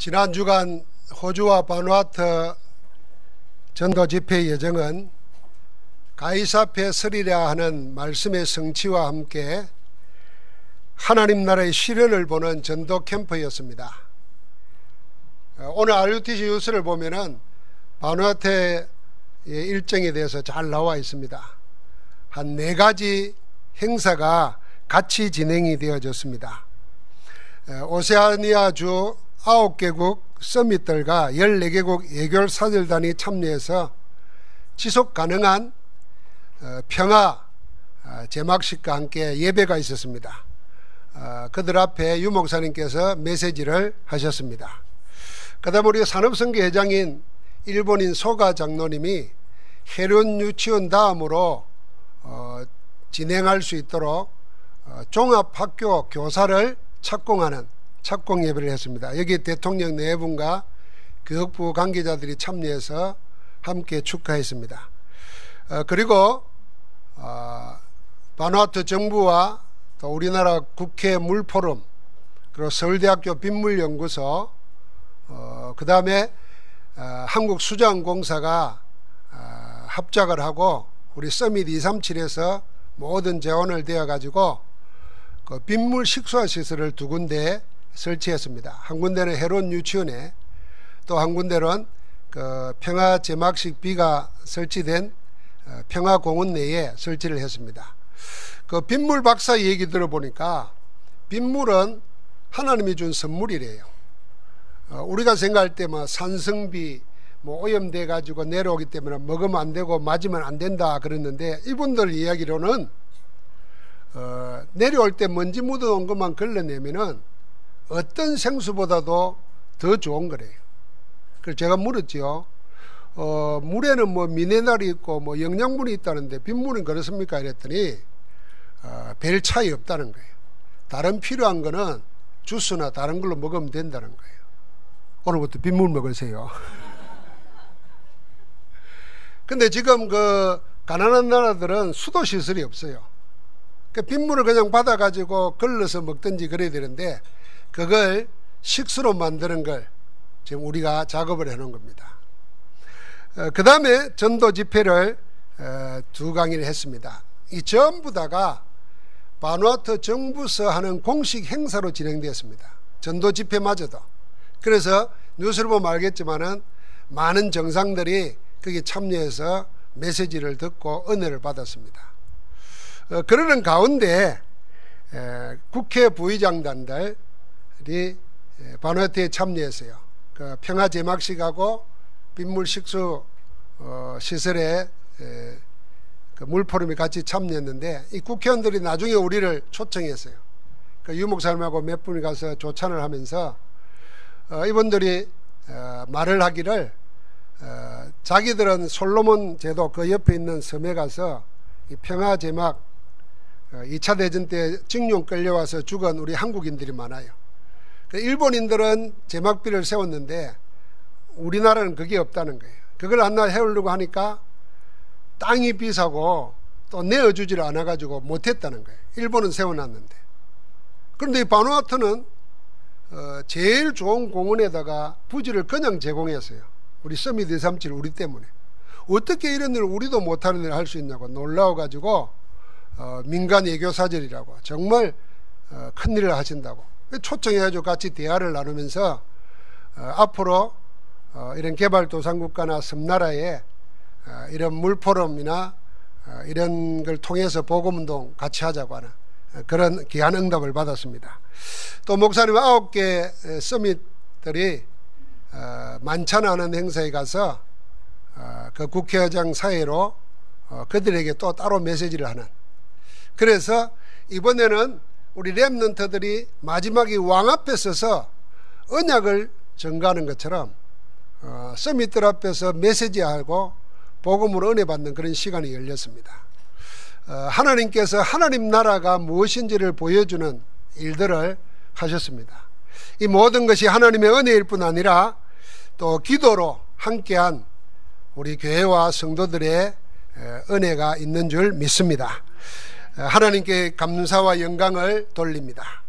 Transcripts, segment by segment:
지난 주간 호주와 바누아투 전도 집회 예정은 가이사 앞에 서리라 하는 말씀의 성취와 함께 하나님 나라의 실현을 보는 전도 캠프였습니다. 오늘 RUTC 뉴스를 보면은 바누아투의 일정에 대해서 잘 나와 있습니다. 한 4가지 행사가 같이 진행이 되어졌습니다. 오세아니아주 9개국 서밋들과 14개국 예결사절단이 참여해서 지속 가능한 평화 제막식과 함께 예배가 있었습니다. 그들 앞에 유 목사님께서 메시지를 하셨습니다. 그 다음 우리 산업선교회장인 일본인 소가 장로님이 해륜 유치원 다음으로 진행할 수 있도록 종합학교 교사를 착공하는 착공 예배를 했습니다. 여기 대통령 4분과 교육부 관계자들이 참여해서 함께 축하했습니다. 그리고 바누아투 정부와 또 우리나라 국회 물포럼, 그리고 서울대학교 빗물연구소, 그 다음에 한국수자원공사가 합작을 하고 우리 서밋 237에서 모든 재원을 대어 가지고 그 빗물 식수화 시설을 2군데 설치했습니다. 한 군데는 해론 유치원에, 또 한 군데는 그 평화 제막식 비가 설치된 평화공원 내에 설치를 했습니다. 그 빗물 박사 얘기 들어보니까 빗물은 하나님이 준 선물이래요. 우리가 생각할 때 뭐 산성비 오염돼 가지고 내려오기 때문에 먹으면 안 되고 맞으면 안 된다 그랬는데, 이분들 이야기로는 내려올 때 먼지 묻어온 것만 걸러내면은 어떤 생수보다도 더 좋은 거래요. 그래서 제가 물었죠. 물에는 뭐 미네랄이 있고 뭐 영양분이 있다는데 빗물은 그렇습니까? 이랬더니 별 차이 없다는 거예요. 다른 필요한 거는 주스나 다른 걸로 먹으면 된다는 거예요. 오늘부터 빗물 먹으세요. 근데 지금 그 가난한 나라들은 수도 시설이 없어요. 그 빗물을 그냥 받아가지고 걸러서 먹든지 그래야 되는데, 그걸 식수로 만드는 걸 지금 우리가 작업을 해놓은 겁니다. 그 다음에 전도 집회를 2강의를 했습니다. 이 전부 다가 바누아투 정부서 하는 공식 행사로 진행되었습니다. 전도 집회마저도. 그래서 뉴스를 보면 알겠지만은 많은 정상들이 거기에 참여해서 메시지를 듣고 은혜를 받았습니다. 그러는 가운데 국회 부의장단들이 바누아투에 참여했어요. 그 평화 제막식하고 빗물 식수 시설에 그 물포럼에 같이 참여했는데, 이 국회의원들이 나중에 우리를 초청했어요. 그 유 목사님하고 몇 분이 가서 조찬을 하면서 이분들이 말을 하기를 자기들은 솔로몬 제도 그 옆에 있는 섬에 가서 이 평화 제막 2차 대전 때 직용 끌려와서 죽은 우리 한국인들이 많아요. 일본인들은 제막비를 세웠는데 우리나라는 그게 없다는 거예요. 그걸 하나 해오려고 하니까 땅이 비싸고 또 내어주지를 않아가지고 못했다는 거예요. 일본은 세워놨는데. 그런데 이 바누아투는 제일 좋은 공원에다가 부지를 그냥 제공했어요. 우리 서밋 237 우리 때문에. 어떻게 이런 일을 우리도 못하는 일을 할 수 있냐고 놀라워가지고 민간 예교사절이라고 정말 큰일을 하신다고 초청해가지고 같이 대화를 나누면서 앞으로 이런 개발도상국가나 섬나라에 이런 물포럼이나 이런 걸 통해서 복음운동 같이 하자고 하는 그런 귀한 응답을 받았습니다. 또 목사님 9개 서밋들이 만찬 하는 행사에 가서 그 국회의장 사회로 그들에게 또 따로 메시지를 하는, 그래서 이번에는 우리 렘넌트들이 마지막에 왕 앞에 서서 언약을 전가하는 것처럼 서밋들 앞에서 메시지하고 복음으로 은혜 받는 그런 시간이 열렸습니다. 하나님께서 하나님 나라가 무엇인지를 보여주는 일들을 하셨습니다. 이 모든 것이 하나님의 은혜일 뿐 아니라 또 기도로 함께한 우리 교회와 성도들의 은혜가 있는 줄 믿습니다. 하나님께 감사와 영광을 돌립니다.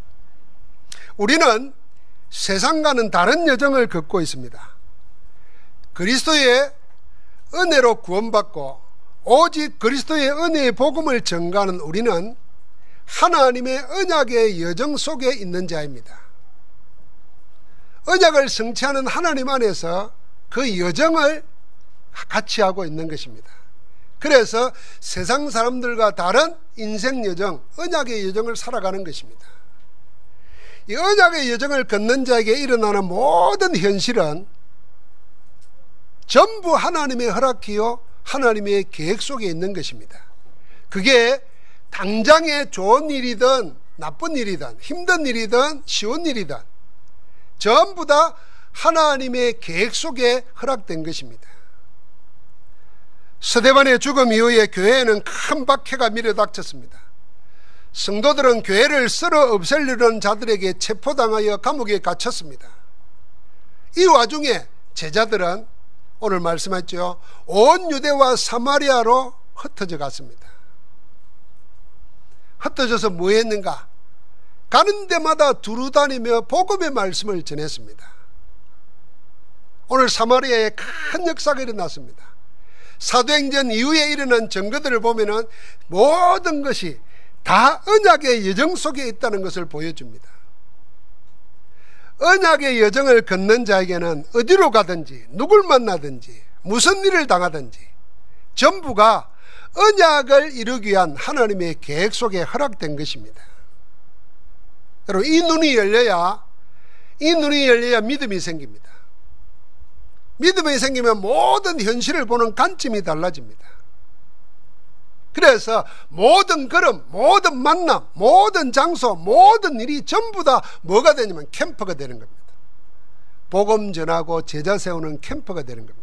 우리는 세상과는 다른 여정을 걷고 있습니다. 그리스도의 은혜로 구원받고 오직 그리스도의 은혜의 복음을 전가하는 우리는 하나님의 언약의 여정 속에 있는 자입니다. 언약을 성취하는 하나님 안에서 그 여정을 같이 하고 있는 것입니다. 그래서 세상 사람들과 다른 인생 여정, 언약의 여정을 살아가는 것입니다. 이 언약의 여정을 걷는 자에게 일어나는 모든 현실은 전부 하나님의 허락이요 하나님의 계획 속에 있는 것입니다. 그게 당장의 좋은 일이든 나쁜 일이든 힘든 일이든 쉬운 일이든 전부 다 하나님의 계획 속에 허락된 것입니다. 스데반의 죽음 이후에 교회에는 큰 박해가 밀어닥쳤습니다. 성도들은 교회를 썰어 없애려는 자들에게 체포당하여 감옥에 갇혔습니다. 이 와중에 제자들은 오늘 말씀했죠. 온 유대와 사마리아로 흩어져 갔습니다. 흩어져서 뭐 했는가? 가는 데마다 두루다니며 복음의 말씀을 전했습니다. 오늘 사마리아에 큰 역사가 일어났습니다. 사도행전 이후에 일어난 증거들을 보면은 모든 것이 다 언약의 여정 속에 있다는 것을 보여줍니다. 언약의 여정을 걷는 자에게는 어디로 가든지 누굴 만나든지 무슨 일을 당하든지 전부가 언약을 이루기 위한 하나님의 계획 속에 허락된 것입니다. 여러분, 이 눈이 열려야 믿음이 생깁니다. 믿음이 생기면 모든 현실을 보는 관점이 달라집니다. 그래서 모든 걸음, 모든 만남, 모든 장소, 모든 일이 전부 다 뭐가 되냐면 캠프가 되는 겁니다. 복음 전하고 제자 세우는 캠프가 되는 겁니다.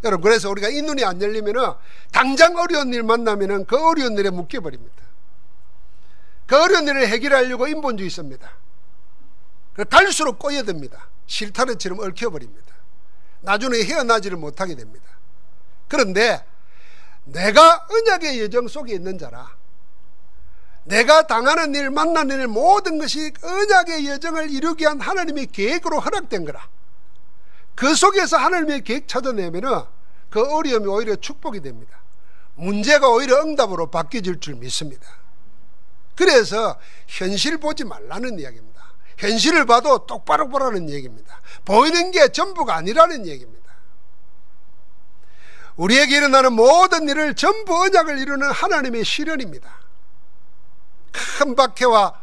여러분, 그래서 우리가 이 눈이 안 열리면은 당장 어려운 일 만나면은 그 어려운 일에 묶여버립니다. 그 어려운 일을 해결하려고 인본주의 씁니다. 갈수록 꼬여듭니다. 실타래처럼 얽혀버립니다. 나중에 헤어나지를 못하게 됩니다. 그런데 내가 언약의 여정 속에 있는 자라, 내가 당하는 일, 만나는 일 모든 것이 언약의 여정을 이루기 위한 하나님의 계획으로 허락된 거라. 그 속에서 하나님의 계획 찾아내면 그 어려움이 오히려 축복이 됩니다. 문제가 오히려 응답으로 바뀌어질 줄 믿습니다. 그래서 현실 보지 말라는 이야기입니다. 현실을 봐도 똑바로 보라는 얘기입니다. 보이는 게 전부가 아니라는 얘기입니다. 우리에게 일어나는 모든 일을 전부 언약을 이루는 하나님의 시련입니다. 큰 박해와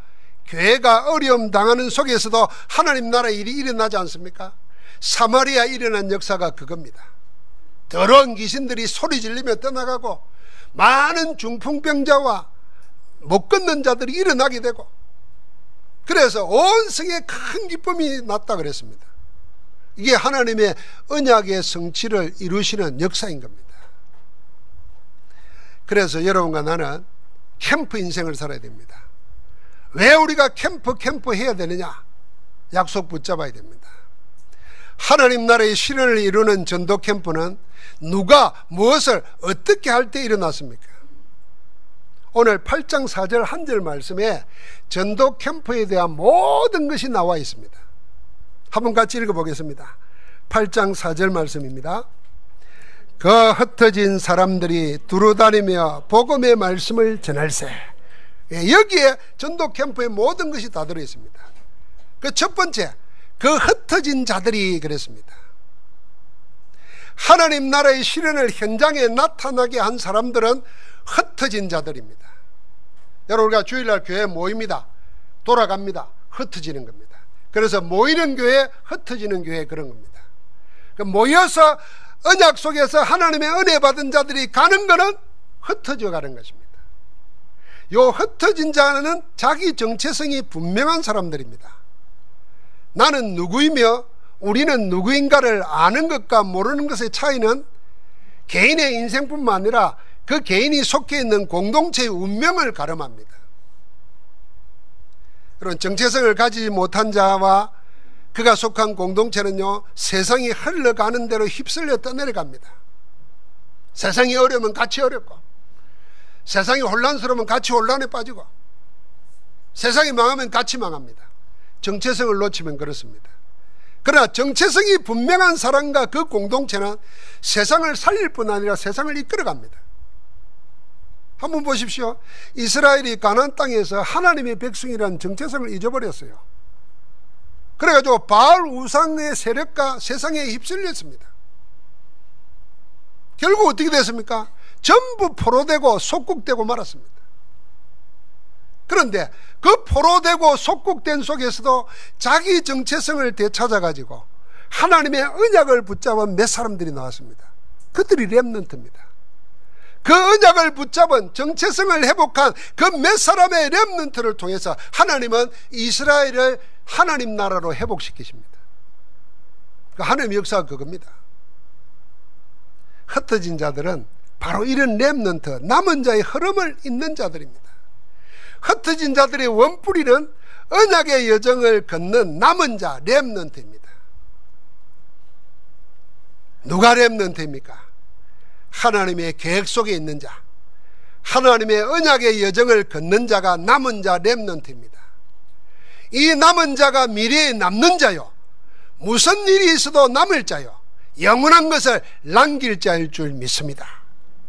교회가 어려움 당하는 속에서도 하나님 나라의 일이 일어나지 않습니까? 사마리아에 일어난 역사가 그겁니다. 더러운 귀신들이 소리 지르며 떠나가고 많은 중풍병자와 못 걷는 자들이 일어나게 되고, 그래서 온 성에 큰 기쁨이 났다 그랬습니다. 이게 하나님의 언약의 성취를 이루시는 역사인 겁니다. 그래서 여러분과 나는 캠프 인생을 살아야 됩니다. 왜 우리가 캠프 해야 되느냐? 약속 붙잡아야 됩니다. 하나님 나라의 실현을 이루는 전도 캠프는 누가 무엇을 어떻게 할 때 일어났습니까? 오늘 8장 4절 한 절 말씀에 전도 캠프에 대한 모든 것이 나와 있습니다. 한번 같이 읽어보겠습니다. 8장 4절 말씀입니다. 그 흩어진 사람들이 두루다니며 복음의 말씀을 전할세. 여기에 전도 캠프의 모든 것이 다 들어있습니다. 그 첫 번째, 그 흩어진 자들이 그랬습니다. 하나님 나라의 실현을 현장에 나타나게 한 사람들은 흩어진 자들입니다. 여러분, 우리가 주일날 교회에 모입니다. 돌아갑니다. 흩어지는 겁니다. 그래서 모이는 교회, 흩어지는 교회, 그런 겁니다. 모여서 언약 속에서 하나님의 은혜 받은 자들이 가는 것은 흩어져 가는 것입니다. 요 흩어진 자는 자기 정체성이 분명한 사람들입니다. 나는 누구이며 우리는 누구인가를 아는 것과 모르는 것의 차이는 개인의 인생뿐만 아니라 그 개인이 속해 있는 공동체의 운명을 가름합니다. 그런 정체성을 가지지 못한 자와 그가 속한 공동체는요, 세상이 흘러가는 대로 휩쓸려 떠내려갑니다. 세상이 어려우면 같이 어렵고, 세상이 혼란스러우면 같이 혼란에 빠지고, 세상이 망하면 같이 망합니다. 정체성을 놓치면 그렇습니다. 그러나 정체성이 분명한 사람과 그 공동체는 세상을 살릴 뿐 아니라 세상을 이끌어갑니다. 한번 보십시오. 이스라엘이 가나안 땅에서 하나님의 백성이라는 정체성을 잊어버렸어요. 그래가지고 바알 우상의 세력과 세상에 휩쓸렸습니다. 결국 어떻게 됐습니까? 전부 포로되고 속국되고 말았습니다. 그런데 그 포로되고 속국된 속에서도 자기 정체성을 되찾아가지고 하나님의 언약을 붙잡은 몇 사람들이 나왔습니다. 그들이 렘넌트입니다. 그 언약을 붙잡은 정체성을 회복한 그 몇 사람의 렘넌트를 통해서 하나님은 이스라엘을 하나님 나라로 회복시키십니다. 하나님의 역사가 그겁니다. 흩어진 자들은 바로 이런 렘넌트, 남은 자의 흐름을 잇는 자들입니다. 흩어진 자들의 원뿌리는 언약의 여정을 걷는 남은 자, 렘넌트입니다. 누가 렘넌트입니까? 하나님의 계획 속에 있는 자, 하나님의 언약의 여정을 걷는 자가 남은 자, 렘넌트입니다. 이 남은 자가 미래에 남는 자요, 무슨 일이 있어도 남을 자요, 영원한 것을 남길 자일 줄 믿습니다.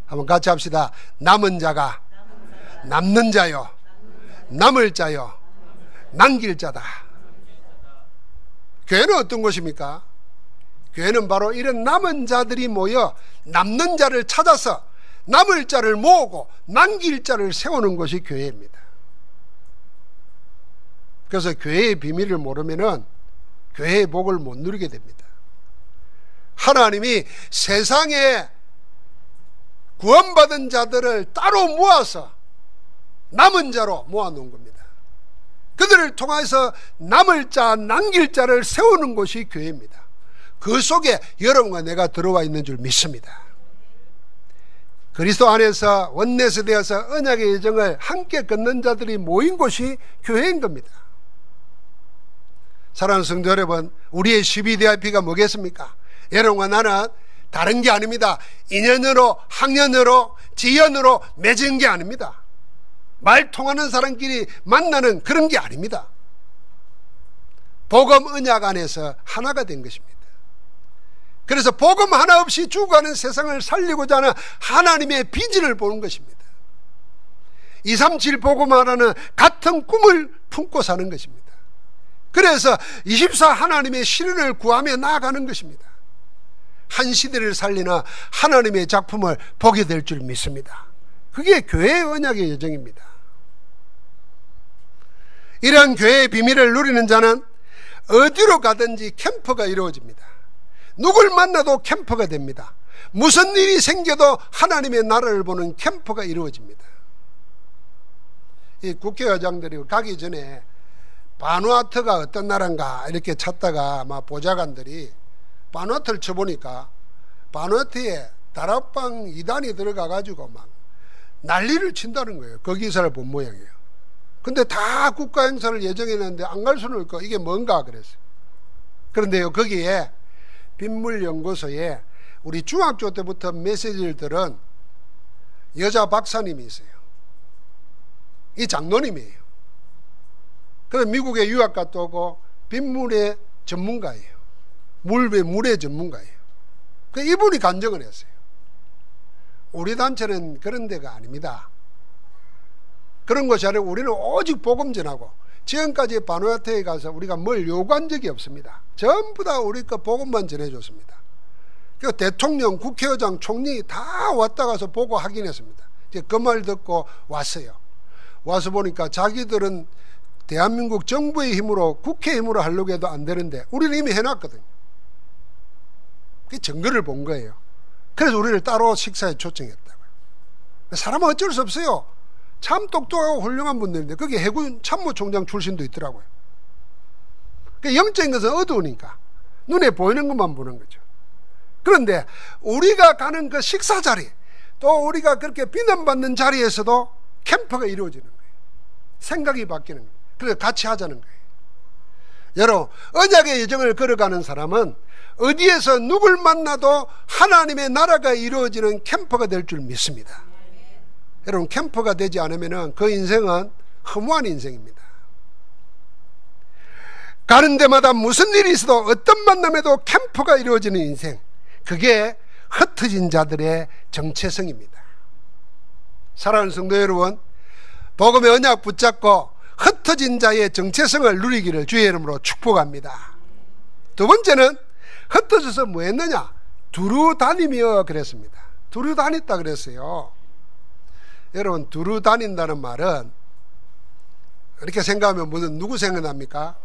한번 같이 합시다. 남은 자가 남는 자요, 남을 자요, 남길 자다. 교회는 어떤 곳입니까? 교회는 바로 이런 남은 자들이 모여 남는 자를 찾아서 남을 자를 모으고 남길 자를 세우는 것이 교회입니다. 그래서 교회의 비밀을 모르면은 교회의 복을 못 누리게 됩니다. 하나님이 세상에 구원받은 자들을 따로 모아서 남은 자로 모아놓은 겁니다. 그들을 통해서 남을 자, 남길 자를 세우는 것이 교회입니다. 그 속에 여러분과 내가 들어와 있는 줄 믿습니다. 그리스도 안에서 원내서 되어서 언약의 여정을 함께 걷는 자들이 모인 곳이 교회인 겁니다. 사랑하는 성도 여러분, 우리의 12DIP가 뭐겠습니까? 여러분과 나는 다른 게 아닙니다. 인연으로, 학년으로, 지연으로 맺은 게 아닙니다. 말 통하는 사람끼리 만나는 그런 게 아닙니다. 복음 언약 안에서 하나가 된 것입니다. 그래서 복음 하나 없이 죽어가는 세상을 살리고자 하는 하나님의 비전을 보는 것입니다. 237 복음 하나는 같은 꿈을 품고 사는 것입니다. 그래서 24 하나님의 실현을 구하며 나아가는 것입니다. 한 시대를 살리는 하나님의 작품을 보게 될 줄 믿습니다. 그게 교회의 언약의 여정입니다. 이러한 교회의 비밀을 누리는 자는 어디로 가든지 캠프가 이루어집니다. 누굴 만나도 캠프가 됩니다. 무슨 일이 생겨도 하나님의 나라를 보는 캠프가 이루어집니다. 이 국회의장들이 가기 전에 바누아투가 어떤 나라인가 이렇게 찾다가 아마 보좌관들이 바누아투를 쳐보니까 바누아투에 다락방 2단이 들어가가지고 막 난리를 친다는 거예요. 그 기사를 본 모양이에요. 근데 다 국가 행사를 예정했는데 안 갈 수는 없고 이게 뭔가 그랬어요. 그런데요, 거기에 빗물연구소에 우리 중학교 때부터 메시지를 들은 여자 박사님이 있어요. 이 장로님이에요. 그래서 미국에 유학 갔다 오고 빗물의 전문가예요. 물의 전문가예요. 그 이분이 간증을 했어요. 우리 단체는 그런 데가 아닙니다. 그런 것이 아니라 우리는 오직 복음 전하고, 지금까지 바누아투에 가서 우리가 뭘 요구한 적이 없습니다. 전부 다 우리 거 복음만 전해줬습니다. 그 대통령, 국회의장, 총리 다 왔다 가서 보고 확인했습니다. 이제 그 말 듣고 왔어요. 와서 보니까 자기들은 대한민국 정부의 힘으로, 국회 힘으로 하려고 해도 안 되는데 우리는 이미 해놨거든요. 그 증거를 본 거예요. 그래서 우리를 따로 식사에 초청했다고요. 사람은 어쩔 수 없어요. 참 똑똑하고 훌륭한 분들인데 거기 해군 참모총장 출신도 있더라고요. 영적인 것은 어두우니까 눈에 보이는 것만 보는 거죠. 그런데 우리가 가는 그 식사 자리, 또 우리가 그렇게 비난받는 자리에서도 캠프가 이루어지는 거예요. 생각이 바뀌는 거예요. 그래서 같이 하자는 거예요. 여러분, 언약의 여정을 걸어가는 사람은 어디에서 누굴 만나도 하나님의 나라가 이루어지는 캠프가 될 줄 믿습니다. 여러분, 캠프가 되지 않으면 그 인생은 허무한 인생입니다. 가는 데마다 무슨 일이 있어도 어떤 만남에도 캠프가 이루어지는 인생, 그게 흩어진 자들의 정체성입니다. 사랑하는 성도 여러분, 복음의 언약 붙잡고 흩어진 자의 정체성을 누리기를 주의 이름으로 축복합니다. 두 번째는 흩어져서 뭐 했느냐? 두루 다니며 그랬습니다. 두루 다녔다 그랬어요. 여러분, 두루 다닌다는 말은 이렇게 생각하면 누구 생각납니까?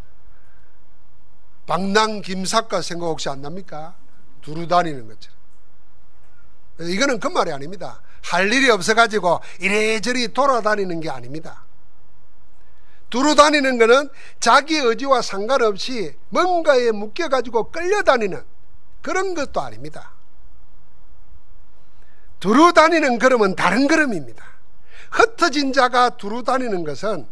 방랑 김사과 생각 혹시 안 납니까? 두루 다니는 것처럼. 이거는 그 말이 아닙니다. 할 일이 없어가지고 이래저래 돌아다니는 게 아닙니다. 두루 다니는 것은 자기 의지와 상관없이 뭔가에 묶여가지고 끌려다니는 그런 것도 아닙니다. 두루 다니는 걸음은 다른 걸음입니다. 흩어진 자가 두루 다니는 것은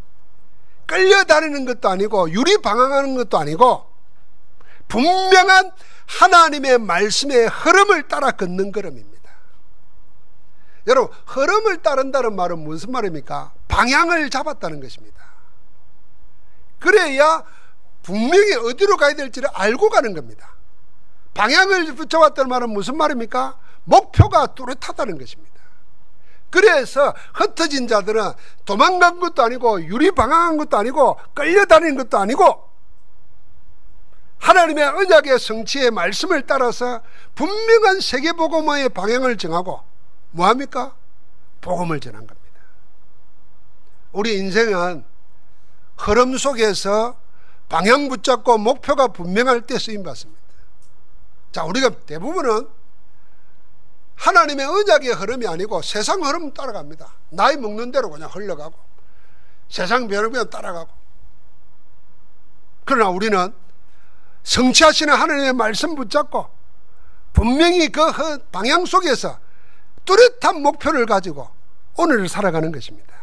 끌려다니는 것도 아니고 유리방황하는 것도 아니고 분명한 하나님의 말씀의 흐름을 따라 걷는 걸음입니다. 여러분, 흐름을 따른다는 말은 무슨 말입니까? 방향을 잡았다는 것입니다. 그래야 분명히 어디로 가야 될지를 알고 가는 겁니다. 방향을 붙여왔다는 말은 무슨 말입니까? 목표가 뚜렷하다는 것입니다. 그래서 흩어진 자들은 도망간 것도 아니고 유리방황한 것도 아니고 끌려다니는 것도 아니고 하나님의 언약의 성취의 말씀을 따라서 분명한 세계복음화의 방향을 정하고 뭐합니까? 복음을 전한 겁니다. 우리 인생은 흐름 속에서 방향 붙잡고 목표가 분명할 때 쓰임받습니다. 자, 우리가 대부분은 하나님의 언약의 흐름이 아니고 세상 흐름 따라갑니다. 나이 먹는 대로 그냥 흘러가고 세상 변화에 따라가고. 그러나 우리는 성취하시는 하나님의 말씀 붙잡고 분명히 그 방향 속에서 뚜렷한 목표를 가지고 오늘을 살아가는 것입니다.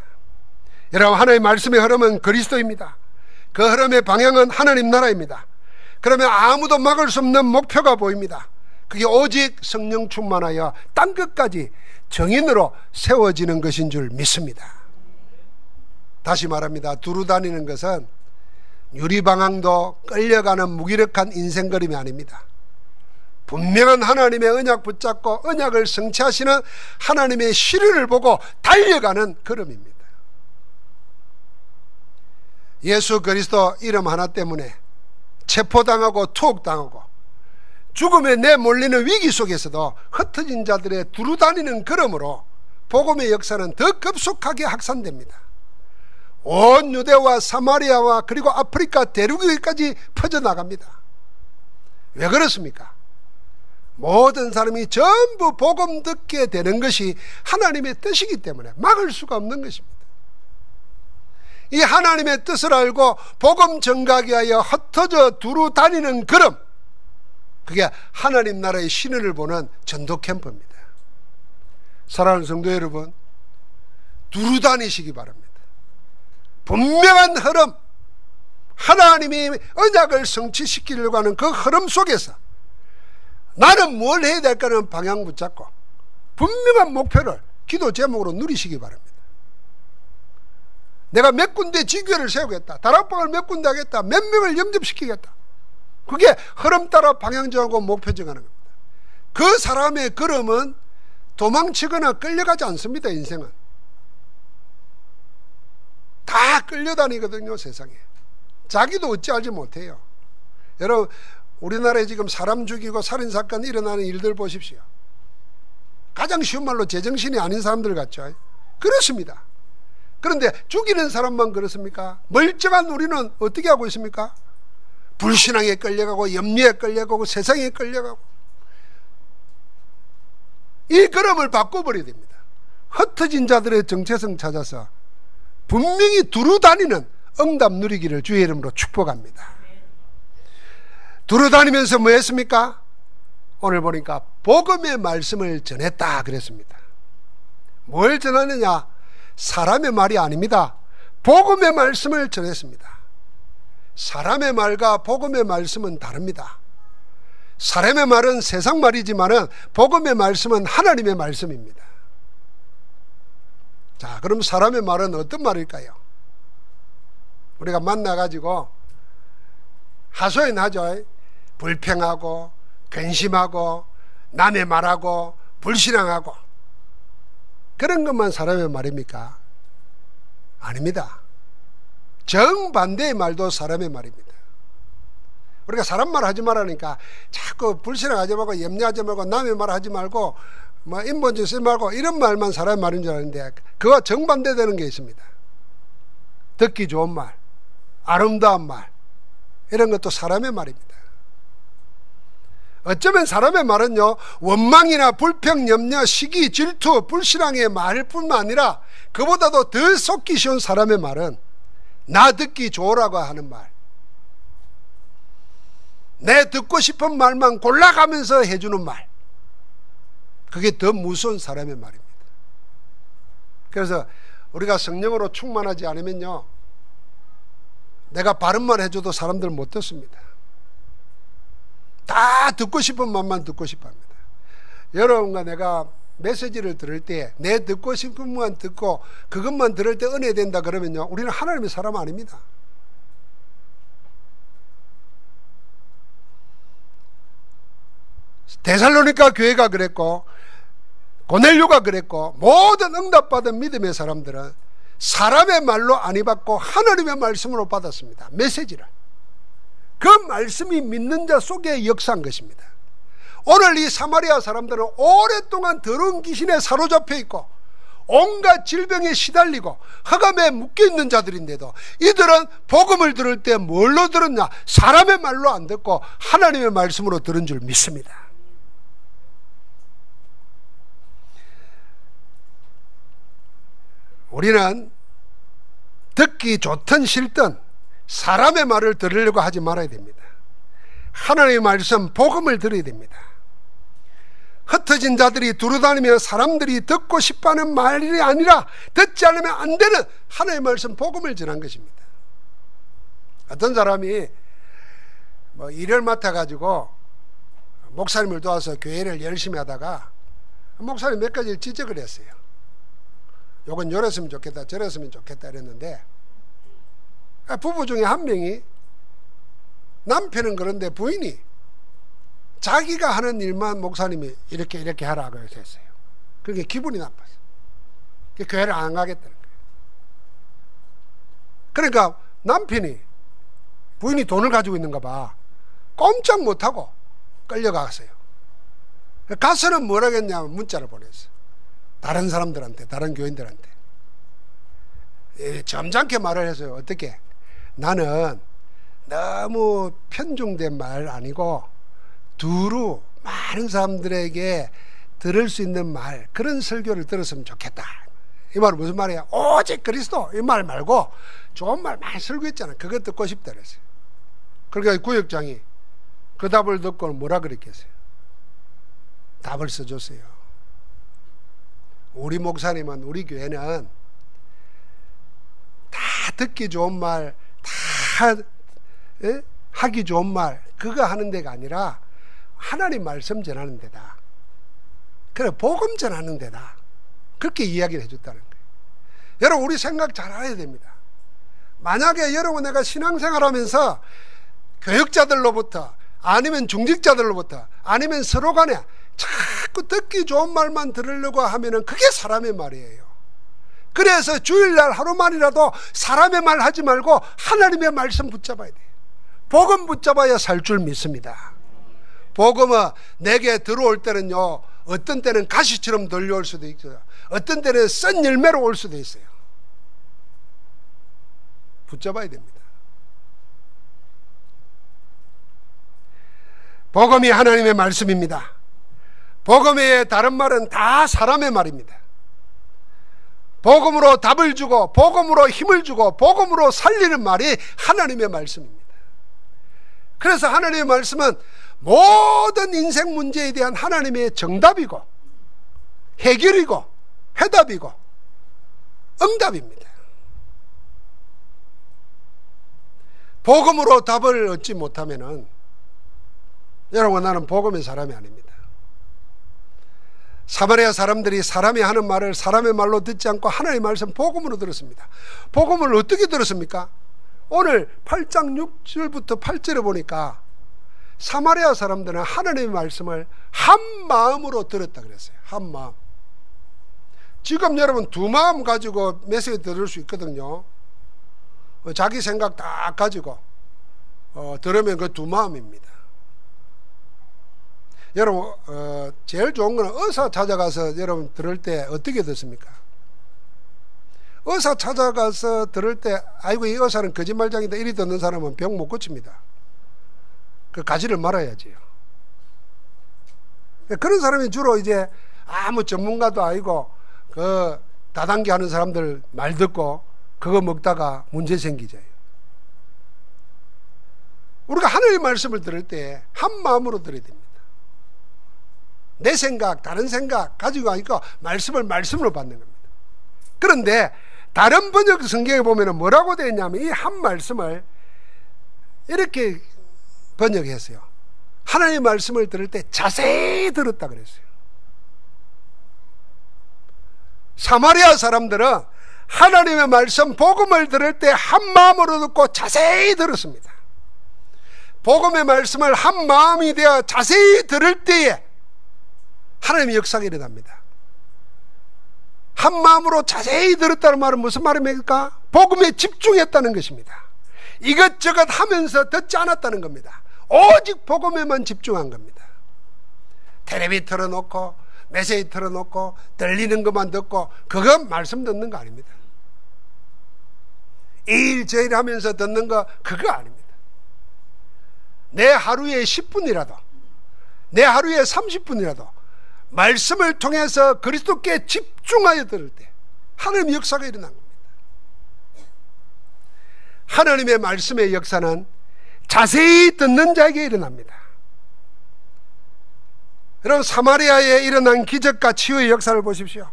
여러분, 하나님의 말씀의 흐름은 그리스도입니다. 그 흐름의 방향은 하나님 나라입니다. 그러면 아무도 막을 수 없는 목표가 보입니다. 그게 오직 성령 충만하여 땅끝까지 정인으로 세워지는 것인 줄 믿습니다. 다시 말합니다. 두루 다니는 것은 유리방황도 끌려가는 무기력한 인생걸음이 아닙니다. 분명한 하나님의 언약 붙잡고 언약을 성취하시는 하나님의 시련을 보고 달려가는 걸음입니다. 예수 그리스도 이름 하나 때문에 체포당하고 투옥당하고 죽음에 내몰리는 위기 속에서도 흩어진 자들의 두루 다니는 걸음으로 복음의 역사는 더 급속하게 확산됩니다. 온 유대와 사마리아와 그리고 아프리카 대륙까지 퍼져나갑니다. 왜 그렇습니까? 모든 사람이 전부 복음 듣게 되는 것이 하나님의 뜻이기 때문에 막을 수가 없는 것입니다. 이 하나님의 뜻을 알고 복음 전가하기 위하여 흩어져 두루 다니는 걸음, 그게 하나님 나라의 신을 보는 전도 캠프입니다. 사랑하는 성도 여러분, 두루 다니시기 바랍니다. 분명한 흐름, 하나님이 언약을 성취시키려고 하는 그 흐름 속에서 나는 뭘 해야 될까는 방향 붙잡고 분명한 목표를 기도 제목으로 누리시기 바랍니다. 내가 몇 군데 지교회를 세우겠다, 다락방을 몇 군데 하겠다, 몇 명을 영접시키겠다, 그게 흐름 따라 방향 정하고 목표 정하는 겁니다. 그 사람의 걸음은 도망치거나 끌려가지 않습니다. 인생은 다 끌려다니거든요. 세상에 자기도 어찌 알지 못해요. 여러분, 우리나라에 지금 사람 죽이고 살인사건 일어나는 일들 보십시오. 가장 쉬운 말로 제정신이 아닌 사람들 같죠. 그렇습니다. 그런데 죽이는 사람만 그렇습니까? 멀쩡한 우리는 어떻게 하고 있습니까? 불신앙에 끌려가고 염려에 끌려가고 세상에 끌려가고. 이 걸음을 바꿔버려야 됩니다. 흩어진 자들의 정체성 찾아서 분명히 두루 다니는 응답 누리기를 주의 이름으로 축복합니다. 두루 다니면서 뭐 했습니까? 오늘 보니까 복음의 말씀을 전했다 그랬습니다. 뭘 전하느냐? 사람의 말이 아닙니다. 복음의 말씀을 전했습니다. 사람의 말과 복음의 말씀은 다릅니다. 사람의 말은 세상 말이지만 복음의 말씀은 하나님의 말씀입니다. 자, 그럼 사람의 말은 어떤 말일까요? 우리가 만나가지고 하소연하죠. 불평하고 근심하고 남의 말하고 불신앙하고 그런 것만 사람의 말입니까? 아닙니다. 정반대의 말도 사람의 말입니다. 우리가 사람 말 하지 말라니까 자꾸 불신앙하지 말고 염려하지 말고 남의 말 하지 말고 뭐 인본주의 쓰지 말고 이런 말만 사람의 말인 줄 아는데 그와 정반대되는 게 있습니다. 듣기 좋은 말, 아름다운 말 이런 것도 사람의 말입니다. 어쩌면 사람의 말은요 원망이나 불평, 염려, 시기, 질투, 불신앙의 말 뿐만 아니라 그보다도 더 속기 쉬운 사람의 말은 나 듣기 좋으라고 하는 말, 내 듣고 싶은 말만 골라가면서 해주는 말, 그게 더 무서운 사람의 말입니다. 그래서 우리가 성령으로 충만하지 않으면요 내가 바른 말 해줘도 사람들 못 듣습니다. 다 듣고 싶은 말만 듣고 싶어 합니다. 여러분과 내가 메시지를 들을 때 내 듣고 싶은 것만 듣고 그것만 들을 때 은혜 된다 그러면요 우리는 하나님의 사람 아닙니다. 데살로니가 교회가 그랬고 고넬료가 그랬고 모든 응답받은 믿음의 사람들은 사람의 말로 아니 받고 하나님의 말씀으로 받았습니다. 메시지를. 그 말씀이 믿는 자 속에 역사한 것입니다. 오늘 이 사마리아 사람들은 오랫동안 더러운 귀신에 사로잡혀 있고 온갖 질병에 시달리고 흑암에 묶여있는 자들인데도 이들은 복음을 들을 때 뭘로 들었냐? 사람의 말로 안 듣고 하나님의 말씀으로 들은 줄 믿습니다. 우리는 듣기 좋든 싫든 사람의 말을 들으려고 하지 말아야 됩니다. 하나님의 말씀, 복음을 들어야 됩니다. 흩어진 자들이 두루다니며 사람들이 듣고 싶어하는 말이 아니라 듣지 않으면 안 되는 하나님의 말씀, 복음을 전한 것입니다. 어떤 사람이 뭐 일을 맡아가지고 목사님을 도와서 교회를 열심히 하다가 목사님 몇 가지를 지적을 했어요. 요건 요랬으면 좋겠다 저랬으면 좋겠다 이랬는데 부부 중에 한 명이 남편은 그런데 부인이 자기가 하는 일만 목사님이 이렇게 하라고 했어요. 그게 기분이 나빴어요. 교회를 안 가겠다는 거예요. 그러니까 남편이 부인이 돈을 가지고 있는가 봐 꼼짝 못하고 끌려갔어요. 가서는 뭐라 했냐면 문자를 보냈어요. 다른 사람들한테, 다른 교인들한테 점잖게 말을 했어요. 어떻게? 나는 너무 편중된 말 아니고 두루 많은 사람들에게 들을 수 있는 말, 그런 설교를 들었으면 좋겠다. 이 말은 무슨 말이야? 오직 그리스도 이 말 말고 좋은 말 많이 설교했잖아. 그거 듣고 싶다 그랬어요. 그러니까 구역장이 그 답을 듣고 뭐라 그랬겠어요? 답을 써줬어요. 우리 목사님은, 우리 교회는 다 듣기 좋은 말, 다 하기 좋은 말 그거 하는 데가 아니라 하나님 말씀 전하는 데다. 그래 복음 전하는 데다. 그렇게 이야기를 해줬다는 거예요. 여러분 우리 생각 잘 알아야 됩니다. 만약에 여러분 내가 신앙생활하면서 교육자들로부터 아니면 중직자들로부터 아니면 서로 간에 자꾸 듣기 좋은 말만 들으려고 하면은 그게 사람의 말이에요. 그래서 주일날 하루만이라도 사람의 말 하지 말고 하나님의 말씀 붙잡아야 돼요. 복음 붙잡아야 살 줄 믿습니다. 복음은 내게 들어올 때는요 어떤 때는 가시처럼 들려올 수도 있어요. 어떤 때는 쓴 열매로 올 수도 있어요. 붙잡아야 됩니다. 복음이 하나님의 말씀입니다. 복음의 다른 말은 다 사람의 말입니다. 복음으로 답을 주고 복음으로 힘을 주고 복음으로 살리는 말이 하나님의 말씀입니다. 그래서 하나님의 말씀은 모든 인생 문제에 대한 하나님의 정답이고 해결이고 해답이고 응답입니다. 복음으로 답을 얻지 못하면은 여러분 나는 복음의 사람이 아닙니다. 사마리아 사람들이 사람이 하는 말을 사람의 말로 듣지 않고 하나님의 말씀 복음으로 들었습니다. 복음을 어떻게 들었습니까? 오늘 8장 6절부터 8절에 보니까 사마리아 사람들은 하나님의 말씀을 한 마음으로 들었다 그랬어요. 한 마음. 지금 여러분 두 마음 가지고 메시지 들을 수 있거든요. 자기 생각 다 가지고 들으면 그 두 마음입니다. 여러분 제일 좋은 건 의사 찾아가서 여러분 들을 때 어떻게 듣습니까? 의사 찾아가서 들을 때 아이고 이 의사는 거짓말장이다 이리 듣는 사람은 병 못 고칩니다. 그 가지를 말아야지요. 그런 사람이 주로 이제 아무 전문가도 아니고 그 다단계 하는 사람들 말 듣고 그거 먹다가 문제 생기죠. 우리가 하나님의 말씀을 들을 때 한 마음으로 들어야 됩니다. 내 생각, 다른 생각 가지고 하니까 말씀을 말씀으로 받는 겁니다. 그런데 다른 번역 성경에 보면 뭐라고 되어 있냐면 이 한 말씀을 이렇게 번역했어요. 하나님의 말씀을 들을 때 자세히 들었다 그랬어요. 사마리아 사람들은 하나님의 말씀 복음을 들을 때 한 마음으로 듣고 자세히 들었습니다. 복음의 말씀을 한 마음이 되어 자세히 들을 때에 하나님의 역사가 일어납니다. 한 마음으로 자세히 들었다는 말은 무슨 말입니까? 복음에 집중했다는 것입니다. 이것저것 하면서 듣지 않았다는 겁니다. 오직 복음에만 집중한 겁니다. 텔레비 틀어놓고 메시지 틀어놓고 들리는 것만 듣고 그건 말씀 듣는 거 아닙니다. 일 저일 하면서 듣는 거 그거 아닙니다. 내 하루에 10분이라도 내 하루에 30분이라도 말씀을 통해서 그리스도께 집중하여 들을 때 하나님의 역사가 일어난 겁니다. 하나님의 말씀의 역사는 자세히 듣는 자에게 일어납니다. 여러분 사마리아에 일어난 기적과 치유의 역사를 보십시오.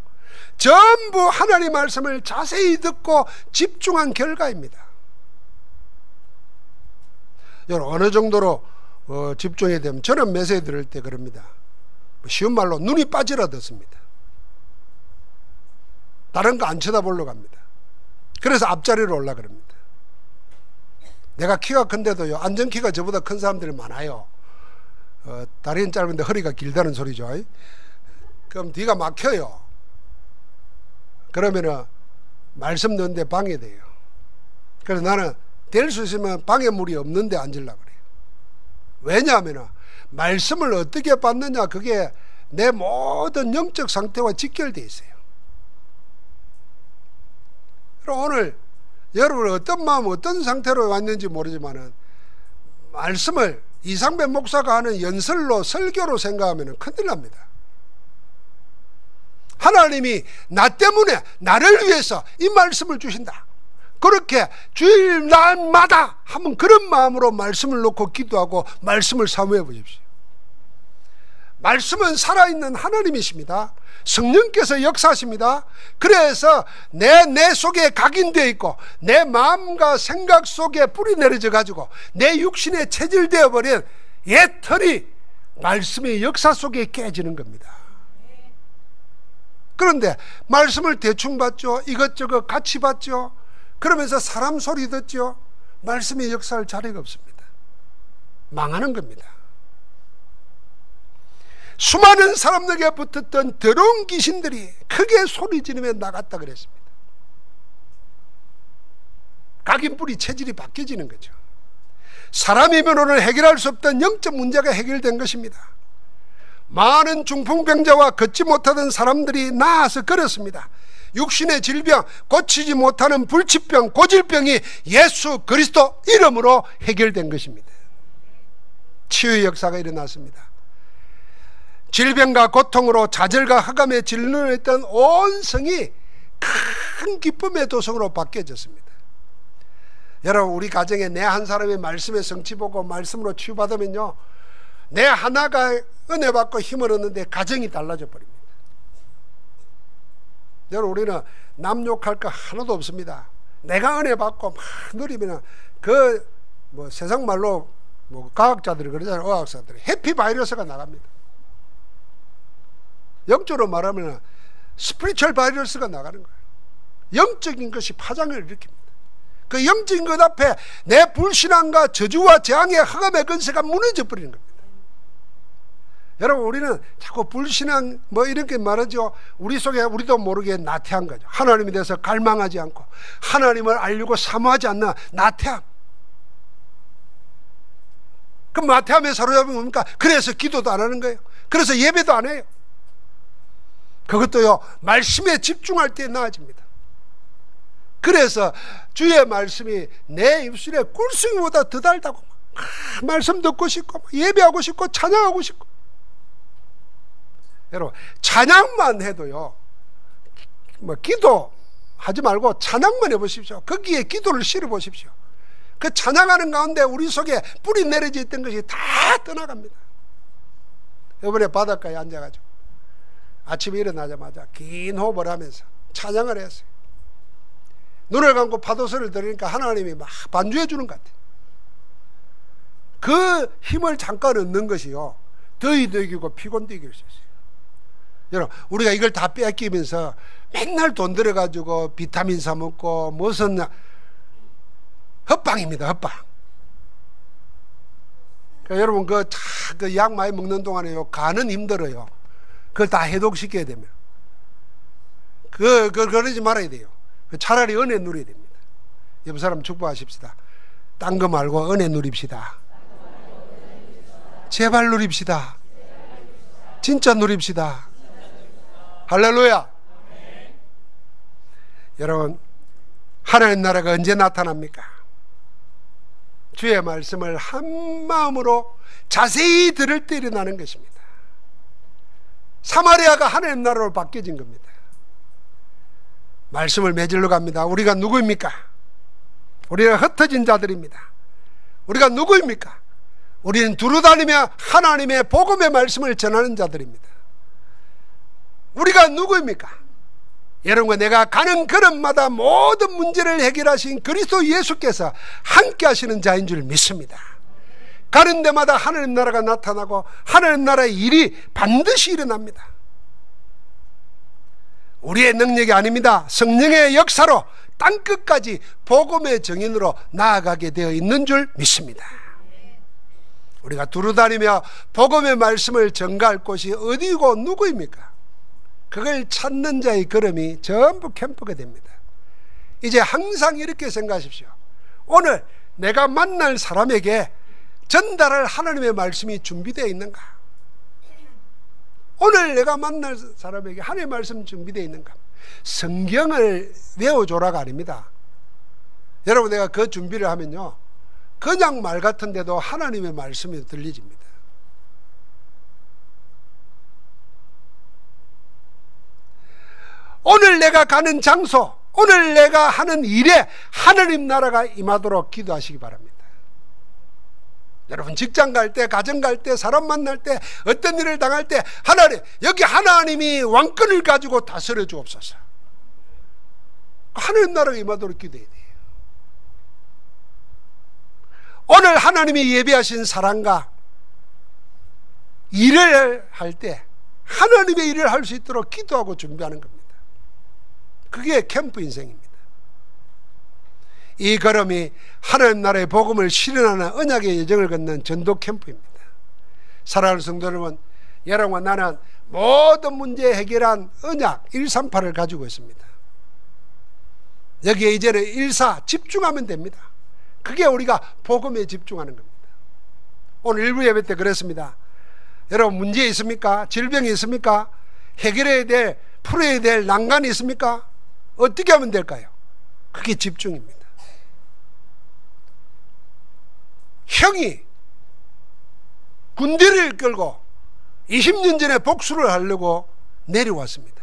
전부 하나님의 말씀을 자세히 듣고 집중한 결과입니다. 여러분 어느 정도로 집중해야 되면 저는 메시지 들을 때 그럽니다. 쉬운 말로 눈이 빠지라 듣습니다. 다른 거 안 쳐다보려고 합니다. 그래서 앞자리로 올라그럽니다. 내가 키가 큰데도요 안전키가 저보다 큰 사람들이 많아요. 다리는 짧은데 허리가 길다는 소리죠. 그럼 뒤가 막혀요. 그러면은 말씀 듣는데 방해돼요. 그래서 나는 될 수 있으면 방해물이 없는데 앉으려고 그래요. 왜냐하면 말씀을 어떻게 받느냐 그게 내 모든 영적 상태와 직결되어 있어요. 그럼 오늘 여러분 어떤 마음 어떤 상태로 왔는지 모르지만 말씀을 이상배 목사가 하는 연설로 설교로 생각하면 큰일 납니다. 하나님이 나 때문에 나를 위해서 이 말씀을 주신다. 그렇게 주일 날마다 한번 그런 마음으로 말씀을 놓고 기도하고 말씀을 사모해 보십시오. 말씀은 살아있는 하나님이십니다. 성령께서 역사하십니다. 그래서 내 속에 각인되어 있고 내 마음과 생각 속에 뿌리 내려져 가지고 내 육신에 체질되어 버린 옛 털이 말씀의 역사 속에 깨지는 겁니다. 그런데 말씀을 대충 받죠. 이것저것 같이 받죠. 그러면서 사람 소리 듣죠. 말씀의 역사할 자리가 없습니다. 망하는 겁니다. 수많은 사람들에게 붙었던 더러운 귀신들이 크게 소리 지르며 나갔다 그랬습니다. 각인뿌리 체질이 바뀌어지는 거죠. 사람이면 오늘 해결할 수 없던 영적 문제가 해결된 것입니다. 많은 중풍병자와 걷지 못하던 사람들이 나아서 걸었습니다. 육신의 질병, 고치지 못하는 불치병, 고질병이 예수 그리스도 이름으로 해결된 것입니다. 치유의 역사가 일어났습니다. 질병과 고통으로 좌절과 흑암에 질문했던 온 성이 큰 기쁨의 도성으로 바뀌어졌습니다. 여러분 우리 가정에 내 한 사람의 말씀의 성취 보고 말씀으로 치유받으면요 내 하나가 은혜 받고 힘을 얻는데 가정이 달라져 버립니다. 여러분 우리는 남 욕할 거 하나도 없습니다. 내가 은혜 받고 막 누리면 세상 말로 과학자들이 그러잖아요. 의학자들이 해피 바이러스가 나갑니다. 영적으로 말하면 스피리추얼 바이러스가 나가는 거예요. 영적인 것이 파장을 일으킵니다. 그 영적인 것 앞에 내 불신앙과 저주와 재앙의 흑암의 권세가 무너져 버리는 겁니다. 여러분, 우리는 자꾸 불신앙 뭐 이렇게 말하죠. 우리 속에 우리도 모르게 나태한 거죠. 하나님에 대해서 갈망하지 않고 하나님을 알려고 사모하지 않는 나태함. 그럼 나태함에 사로잡은 겁니까? 그래서 기도도 안 하는 거예요. 그래서 예배도 안 해요. 그것도요, 말씀에 집중할 때 나아집니다. 그래서 주의 말씀이 내 입술에 꿀송이보다 더 달다고, 말씀 듣고 싶고 예배하고 싶고 찬양하고 싶고. 여러분, 찬양만 해도요, 뭐 기도하지 말고 찬양만 해보십시오. 거기에 기도를 실어 보십시오. 그 찬양하는 가운데 우리 속에 뿌리 내려져 있던 것이 다 떠나갑니다. 이번에 바닷가에 앉아가지고 아침에 일어나자마자 긴 호흡을 하면서 찬양을 했어요. 눈을 감고 파도 소리를 들으니까 하나님이 막 반주해 주는 것 같아요. 그 힘을 잠깐 얻는 것이요, 더위도 이기고 피곤도 이길 수 있어요. 여러분, 우리가 이걸 다 뺏기면서 맨날 돈 들여가지고 비타민 사 먹고 무슨 헛방입니다. 헛방. 그러니까 여러분, 그 약 많이 먹는 동안에요, 간은 힘들어요. 그걸 다 해독시켜야 되면 그러지 말아야 돼요. 차라리 은혜 누려야 됩니다. 옆 사람 축복하십시다. 딴 거 말고 은혜 누립시다. 제발 누립시다. 진짜 누립시다. 할렐루야. 여러분, 하나님 나라가 언제 나타납니까? 주의 말씀을 한 마음으로 자세히 들을 때 일어나는 것입니다. 사마리아가 하나님 나라로 바뀌어진 겁니다. 말씀을 매질러 갑니다. 우리가 누구입니까? 우리는 흩어진 자들입니다. 우리가 누구입니까? 우리는 두루다니며 하나님의 복음의 말씀을 전하는 자들입니다. 우리가 누구입니까? 여러분과 내가 가는 걸음마다 모든 문제를 해결하신 그리스도 예수께서 함께 하시는 자인 줄 믿습니다. 가는 데마다 하나님 나라가 나타나고 하나님 나라의 일이 반드시 일어납니다. 우리의 능력이 아닙니다. 성령의 역사로 땅끝까지 복음의 정인으로 나아가게 되어 있는 줄 믿습니다. 우리가 두루다니며 복음의 말씀을 전가할 곳이 어디고 누구입니까? 그걸 찾는 자의 걸음이 전부 캠프가 됩니다. 이제 항상 이렇게 생각하십시오. 오늘 내가 만날 사람에게 전달할 하나님의 말씀이 준비되어 있는가? 오늘 내가 만날 사람에게 하나님의 말씀 준비되어 있는가? 성경을 외워줘라가 아닙니다. 여러분, 내가 그 준비를 하면요, 그냥 말 같은데도 하나님의 말씀이 들리집니다. 오늘 내가 가는 장소, 오늘 내가 하는 일에 하나님 나라가 임하도록 기도하시기 바랍니다. 여러분, 직장 갈 때, 가정 갈 때, 사람 만날 때, 어떤 일을 당할 때 하나님, 여기 하나님이 왕권을 가지고 다스려 주옵소서. 하나님 나라가 임하도록 기도해야 돼요. 오늘 하나님이 예비하신 사람과 일을 할 때 하나님의 일을 할 수 있도록 기도하고 준비하는 겁니다. 그게 캠프 인생입니다. 이 걸음이 하나님 나라의 복음을 실현하는 언약의 여정을 걷는 전도 캠프입니다. 사랑하는 성도 여러분, 여러분과 나는 모든 문제 해결한 언약 138을 가지고 있습니다. 여기에 이제는 1사 집중하면 됩니다. 그게 우리가 복음에 집중하는 겁니다. 오늘 일부 예배 때 그랬습니다. 여러분, 문제 있습니까? 질병이 있습니까? 해결해야 될, 풀어야 될 난간이 있습니까? 어떻게 하면 될까요? 그게 집중입니다. 형이 군대를 끌고 20년 전에 복수를 하려고 내려왔습니다.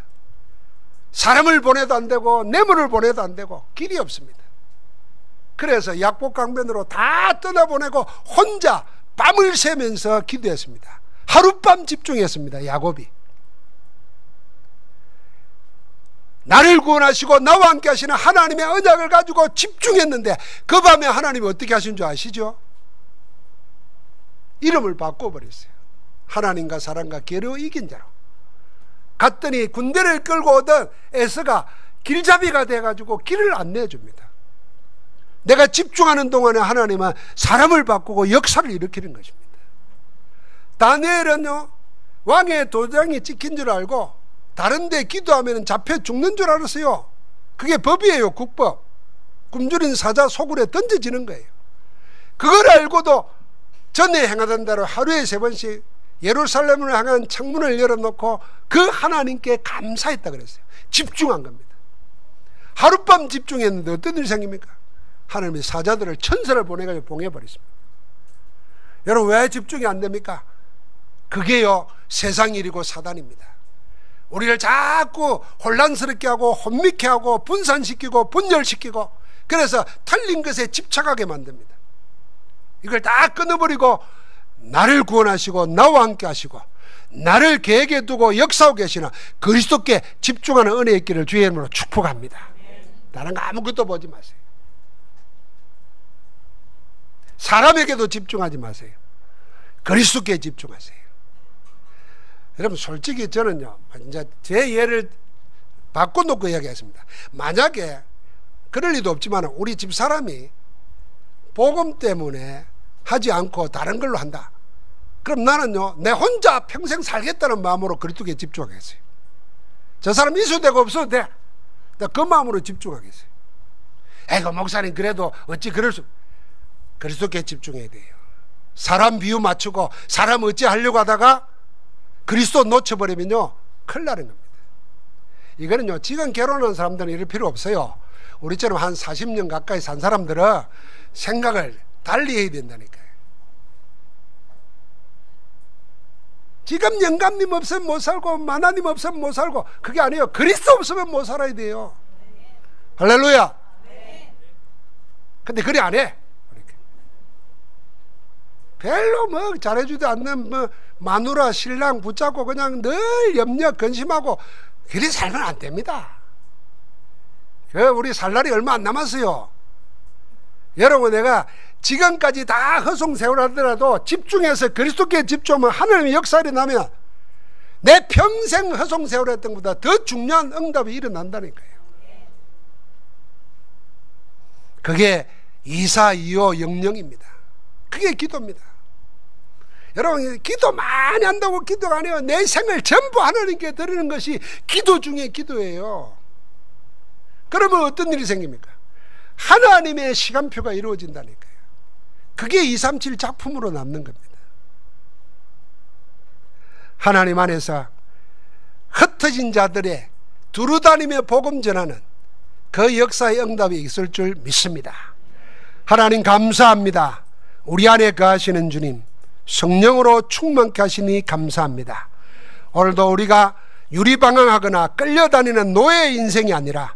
사람을 보내도 안 되고 뇌물을 보내도 안 되고 길이 없습니다. 그래서 약복강변으로 다 떠나보내고 혼자 밤을 새면서 기도했습니다. 하룻밤 집중했습니다. 야곱이. 나를 구원하시고 나와 함께 하시는 하나님의 언약을 가지고 집중했는데 그 밤에 하나님이 어떻게 하신 줄 아시죠? 이름을 바꿔버렸어요. 하나님과 사람과 겨루 이긴 자로. 갔더니 군대를 끌고 오던 에서가 길잡이가 돼가지고 길을 안 내줍니다. 내가 집중하는 동안에 하나님은 사람을 바꾸고 역사를 일으키는 것입니다. 다니엘은요, 왕의 도장이 찍힌 줄 알고 다른 데 기도하면 잡혀 죽는 줄 알았어요. 그게 법이에요. 국법. 굶주린 사자 소굴에 던져지는 거예요. 그걸 알고도 전에 행하던 대로 하루에 3번씩 예루살렘을 향한 창문을 열어놓고 그 하나님께 감사했다 그랬어요. 집중한 겁니다. 하룻밤 집중했는데 어떤 일이 생깁니까? 하나님이 사자들을, 천사를 보내가지고 봉해버렸습니다. 여러분, 왜 집중이 안 됩니까? 그게요, 세상 일이고 사단입니다. 우리를 자꾸 혼란스럽게 하고 혼미케 하고 분산시키고 분열시키고, 그래서 틀린 것에 집착하게 만듭니다. 이걸 다 끊어버리고 나를 구원하시고 나와 함께 하시고 나를 계획에 두고 역사하고 계시나 그리스도께 집중하는 은혜의 길을 주의 이름으로 축복합니다. 다른 거 아무것도 보지 마세요. 사람에게도 집중하지 마세요. 그리스도께 집중하세요. 여러분, 솔직히 저는요, 이제 제 예를 바꿔놓고 이야기했습니다. 만약에 그럴 리도 없지만 우리 집 사람이 복음 때문에 하지 않고 다른 걸로 한다. 그럼 나는요, 내 혼자 평생 살겠다는 마음으로 그리스도께 집중하겠어요. 저 사람 있어도 되고 없어도 돼. 그 마음으로 집중하겠어요. 에이그 목사님 그래도 어찌 그럴 수. 그리스도께 집중해야 돼요. 사람 비유 맞추고 사람 어찌 하려고 하다가 그리스도 놓쳐버리면요, 큰일 나는 겁니다. 이거는요, 지금 결혼한 사람들은 이럴 필요 없어요. 우리처럼 한 40년 가까이 산 사람들은 생각을 달리 해야 된다니까요. 지금 영감님 없으면 못 살고 만화님 없으면 못 살고, 그게 아니에요. 그리스도 없으면 못 살아야 돼요. 할렐루야. 근데 그래 안 해. 별로 뭐 잘해주지 않는 뭐 마누라 신랑 붙잡고 그냥 늘 염려 근심하고 그리 살면 안 됩니다. 우리 살 날이 얼마 안 남았어요. 여러분, 내가 지금까지 다 허송세월 하더라도 집중해서 그리스도께 집중하면 하나님의 역사를 나면 내 평생 허송세월 했던 것보다 더 중요한 응답이 일어난다니까요. 그게 2425 영령입니다. 그게 기도입니다. 여러분, 기도 많이 한다고 기도가 아니에요. 내 생을 전부 하나님께 드리는 것이 기도 중에 기도예요. 그러면 어떤 일이 생깁니까? 하나님의 시간표가 이루어진다니까요. 그게 237 작품으로 남는 겁니다. 하나님 안에서 흩어진 자들의 두루다니며 복음 전하는 그 역사의 응답이 있을 줄 믿습니다. 하나님 감사합니다. 우리 안에 거하시는 주님, 성령으로 충만케 하시니 감사합니다. 오늘도 우리가 유리방황하거나 끌려다니는 노예의 인생이 아니라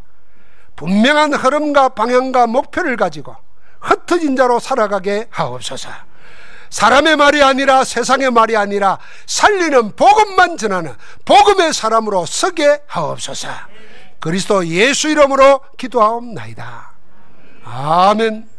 분명한 흐름과 방향과 목표를 가지고 흩어진 자로 살아가게 하옵소서. 사람의 말이 아니라 세상의 말이 아니라 살리는 복음만 전하는 복음의 사람으로 서게 하옵소서. 그리스도 예수 이름으로 기도하옵나이다. 아멘.